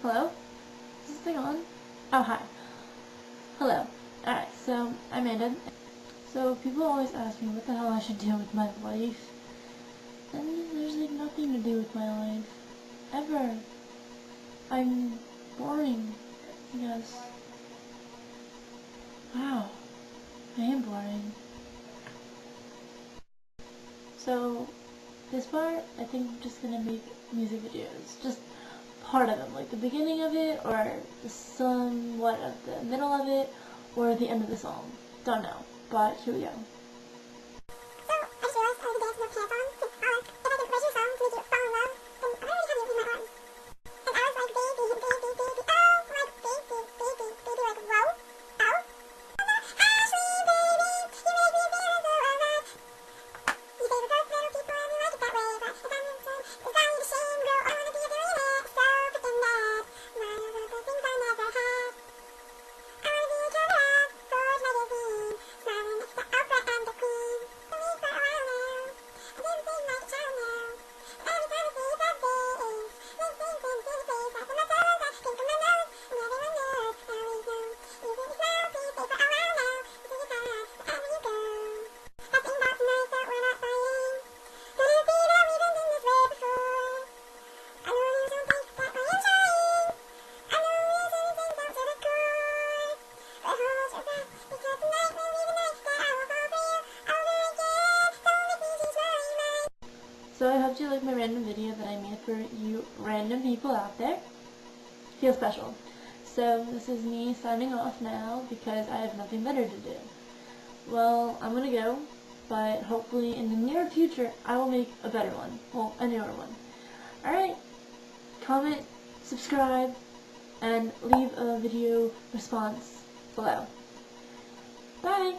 Hello? Is this thing on? Oh, hi. Hello. Alright, so I'm Amanda. So people always ask me what the hell I should do with my life. And there's like nothing to do with my life. Ever. I'm boring. Yes. Wow. I am boring. So this part, I think I'm just gonna make music videos. Just part of them, like the beginning of it, or the somewhat of the middle of it, or the end of the song. Don't know, but here we go. So I hope you like my random video that I made for you random people out there. Feel special. So this is me signing off now because I have nothing better to do. Well, I'm gonna go, but hopefully in the near future I will make a better one. Well, a newer one. Alright, comment, subscribe, and leave a video response below. Bye!